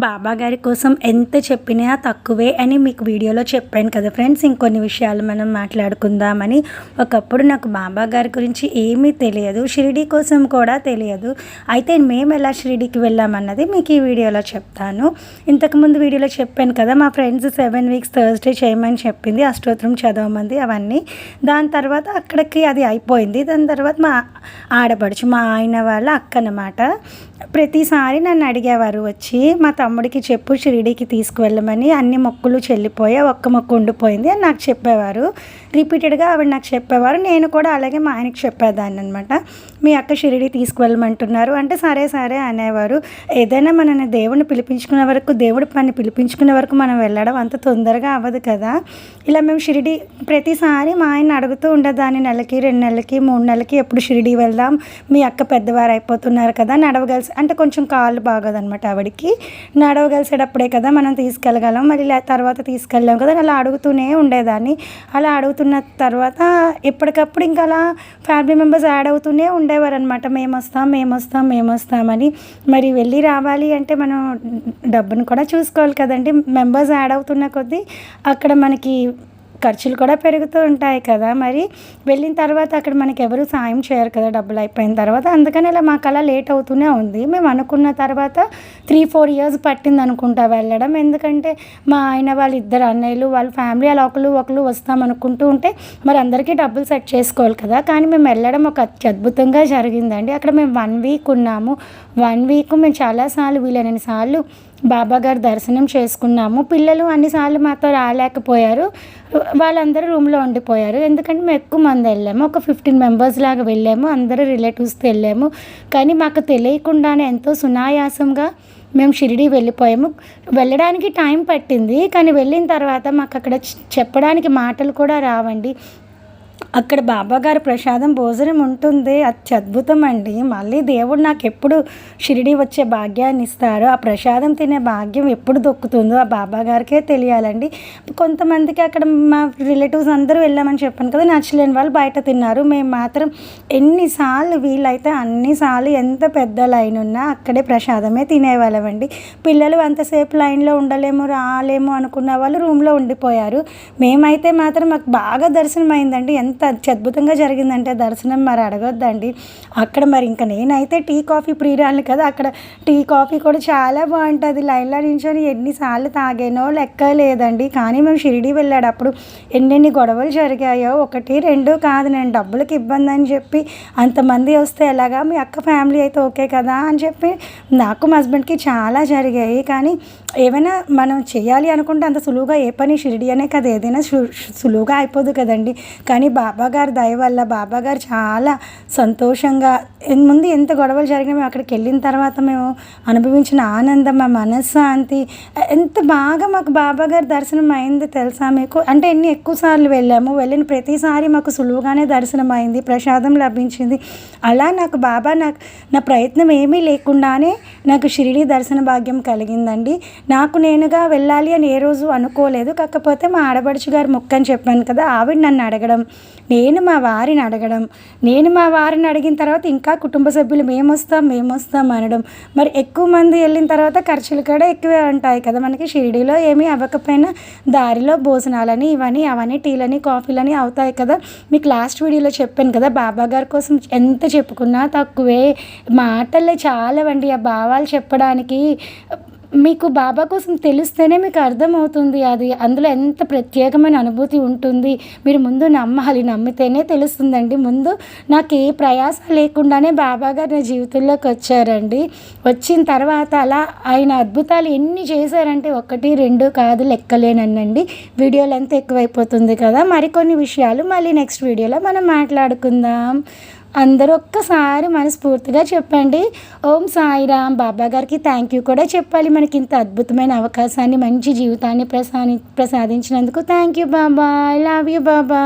బాబా గారి కోసం ఎంత చెప్పినా తక్కువే అని మీకు వీడియోలో చెప్పాను కదా ఫ్రెండ్స్. ఇంకొన్ని విషయాలు మనం మాట్లాడుకుందామని. ఒకప్పుడు నాకు బాబా గారి గురించి ఏమీ తెలియదు, షిరిడీ కోసం కూడా తెలియదు. అయితే మేము ఎలా షిరిడీకి వెళ్ళామన్నది మీకు ఈ వీడియోలో చెప్తాను. ఇంతకుముందు వీడియోలో చెప్పాను కదా, మా ఫ్రెండ్స్ 7 వీక్స్ థర్స్డే చేయమని చెప్పింది, అష్టోత్తరం చదవమంది అవన్నీ. దాని తర్వాత అక్కడికి అది అయిపోయింది. దాని తర్వాత మా ఆడపడుచు, మా ఆయన వాళ్ళ అక్క అన్నమాట, ప్రతిసారి నన్ను అడిగేవారు వచ్చి, మా తమ్ముడికి చెప్పు షిరిడీకి తీసుకువెళ్ళమని, అన్ని మొక్కులు చెల్లిపోయా, ఒక్క మొక్కు ఉండిపోయింది అని నాకు చెప్పేవారు. రిపీటెడ్గా ఆవిడ నాకు చెప్పేవారు. నేను కూడా అలాగే మా ఆయనకి చెప్పేదాన్ని అనమాట. మీ అక్క షిరిడీ తీసుకువెళ్ళమంటున్నారు అంటే సరే సరే అనేవారు. ఏదైనా మనని దేవుడిని పిలిపించుకునే వరకు, దేవుడి పని పిలిపించుకునే వరకు మనం వెళ్ళడం అంత తొందరగా అవ్వదు కదా. ఇలా మేము షిరిడీ ప్రతిసారి మా ఆయన అడుగుతూ ఉండేదాన్ని, నెలకి 2 నెలలకి 3 నెలలకి ఎప్పుడు షిరిడీ వెళ్దాం, మీ అక్క పెద్దవారు అయిపోతున్నారు కదా, నడవగలిసి అంటే కొంచెం కాళ్ళు బాగోదనమాట ఆవిడకి, నడవగలిసేటప్పుడే కదా మనం తీసుకెళ్ళగలం, మరి తర్వాత తీసుకెళ్ళాం కదా, అలా అడుగుతూనే ఉండేదాన్ని. అలా అడుగుతున్న తర్వాత ఎప్పటికప్పుడు ఇంకా అలా ఫ్యామిలీ మెంబర్స్ యాడ్ అవుతూనే ఉండేవారు అనమాట. మేము వస్తామని. మరి వెళ్ళి రావాలి అంటే మనం డబ్బును కూడా చూసుకోవాలి కదండి. మెంబర్స్ యాడ్ అవుతున్న కొద్దీ అక్కడ మనకి ఖర్చులు కూడా పెరుగుతూ ఉంటాయి కదా. మరి వెళ్ళిన తర్వాత అక్కడ మనకి ఎవరు సాయం చేయరు కదా డబ్బులు అయిపోయిన తర్వాత. అందుకని అలా మాకు అలా లేట్ అవుతూనే ఉంది. మేము అనుకున్న తర్వాత 3-4 ఇయర్స్ పట్టింది అనుకుంటా వెళ్ళడం. ఎందుకంటే మా ఆయన వాళ్ళ 2 అన్నయ్యలు, వాళ్ళ ఫ్యామిలీ అలా ఒకరు వస్తామనుకుంటూ ఉంటే మరి అందరికీ డబ్బులు సెట్ చేసుకోవాలి కదా. కానీ మేము వెళ్ళడం ఒక అద్భుతంగా జరిగిందండి. అక్కడ మేము 1 వీక్ ఉన్నాము. 1 వీక్ మేము చాలాసార్లు, వీలైనన్ని సార్లు బాబాగారు దర్శనం చేసుకున్నాము. పిల్లలు అన్నిసార్లు మాతో రాలేకపోయారు, వాళ్ళందరూ రూమ్లో ఉండిపోయారు. ఎందుకంటే మేము ఎక్కువ మంది వెళ్ళాము, ఒక 15 మెంబర్స్ లాగా వెళ్ళాము, అందరూ రిలేటివ్స్తో వెళ్ళాము. కానీ మాకు తెలియకుండానే ఎంతో సునాయాసంగా మేము షిరిడీ వెళ్ళిపోయాము. వెళ్ళడానికి టైం పట్టింది, కానీ వెళ్ళిన తర్వాత మాకు అక్కడ చెప్పడానికి మాటలు కూడా రావండి. అక్కడ బాబాగారి ప్రసాదం భోజనం ఉంటుంది, అద్భుతం అండి. మళ్ళీ దేవుడు నాకు ఎప్పుడు షిరిడీ వచ్చే భాగ్యాన్ని ఇస్తారో, ఆ ప్రసాదం తినే భాగ్యం ఎప్పుడు దొక్కుతుందో ఆ బాబాగారికే తెలియాలండి. కొంతమందికి అక్కడ మా రిలేటివ్స్ అందరూ వెళ్ళామని చెప్పాను కదా, నచ్చలేని వాళ్ళు బయట తిన్నారు. మేము మాత్రం ఎన్నిసార్లు వీలైతే అన్నిసార్లు ఎంత పెద్ద లైన్ ఉన్నా అక్కడే ప్రసాదమే తినేవాళ్ళమండి. పిల్లలు అంతసేపు లైన్లో ఉండలేము, రాలేము అనుకున్న వాళ్ళు రూమ్లో ఉండిపోయారు. మేమైతే మాత్రం మాకు బాగా దర్శనం అయిందండి. ఎంత అద్భుతంగా జరిగిందంటే దర్శనం మరి అడగొద్దండి. అక్కడ మరి ఇంకా నేనైతే టీ కాఫీ ప్రియురాలిని కదా, అక్కడ టీ కాఫీ కూడా చాలా బాగుంటుంది. లైన్లో నించొని ఎన్నిసార్లు తాగానో లెక్క లేదండి. కానీ మేము షిరిడీ వెళ్ళేటప్పుడు ఎన్నెన్ని గొడవలు జరిగాయో, 1, 2 కాదు. నేను డబ్బులకి ఇబ్బంది అని చెప్పి అంతమంది వస్తే ఎలాగా, మీ అక్క ఫ్యామిలీ అయితే ఓకే కదా అని చెప్పి నాకు మా హస్బెండ్కి చాలా జరిగాయి. కానీ ఏమైనా మనం చేయాలి అనుకుంటే అంత సులువుగా ఏ పని షిరిడీ అనే కదా, ఏదైనా సులువుగా అయిపోదు కదండి. కానీ బాబాగారి దయ వల్ల బాబాగారు చాలా సంతోషంగా, ముందు ఎంత గొడవలు జరిగినా మేము అక్కడికి వెళ్ళిన తర్వాత మేము అనుభవించిన ఆనందం, మా మనశ్శాంతి, ఎంత బాగా మాకు బాబాగారి దర్శనం అయింది తెలుసా మీకు. అంటే ఎక్కువ సార్లు వెళ్ళాము, వెళ్ళిన ప్రతిసారి మాకు సులువుగానే దర్శనం అయింది, ప్రసాదం లభించింది. అలా నాకు బాబా నా ప్రయత్నం ఏమీ లేకుండానే నాకు షిరిడీ దర్శన భాగ్యం కలిగిందండి. నాకు నేనుగా వెళ్ళాలి అని ఏ రోజు అనుకోలేదు. కాకపోతే మా ఆడపడుచు గారు మొక్కని చెప్పాను కదా, ఆవిడ నన్ను అడగడం, నేను మా వారిని అడిగిన తర్వాత ఇంకా కుటుంబ సభ్యులు మేము వస్తాం అనడం. మరి ఎక్కువ మంది వెళ్ళిన తర్వాత ఖర్చులు కూడా ఎక్కువే ఉంటాయి కదా మనకి. షిరిడీలో ఏమీ అవ్వకపోయినా దారిలో భోజనాలని ఇవని అవని టీలని కాఫీలని అవుతాయి కదా. మీకు లాస్ట్ వీడియోలో చెప్పాను కదా, బాబా గారి కోసం ఎంత చెప్పుకున్నా తక్కువే. మాటలే చాలావండి ఆ భావాలు చెప్పడానికి. మీకు బాబా కోసం తెలిస్తేనే మీకు అర్థమవుతుంది అది, అందులో ఎంత ప్రత్యేకమైన అనుభూతి ఉంటుంది. మీరు ముందు నమ్మాలి, నమ్మితేనే తెలుస్తుందండి. ముందు నాకు ఏ ప్రయాస లేకుండానే బాబా గారు నా జీవితంలోకి వచ్చారండి. వచ్చిన తర్వాత అలా ఆయన అద్భుతాలు ఎన్ని చేశారంటే 1, 2 కాదు, లెక్కలేనండి. వీడియోలు ఎంత ఎక్కువైపోతుంది కదా. మరికొన్ని విషయాలు మళ్ళీ నెక్స్ట్ వీడియోలో మనం మాట్లాడుకుందాం. అందరూ ఒక్కసారి మనస్ఫూర్తిగా చెప్పండి ఓం సాయిరామ్. బాబా గారికి థ్యాంక్ యూ కూడా చెప్పాలి, మనకి ఇంత అద్భుతమైన అవకాశాన్ని, మంచి జీవితాన్ని ప్రసాదించినందుకు. Thank you Baba, I love you Baba.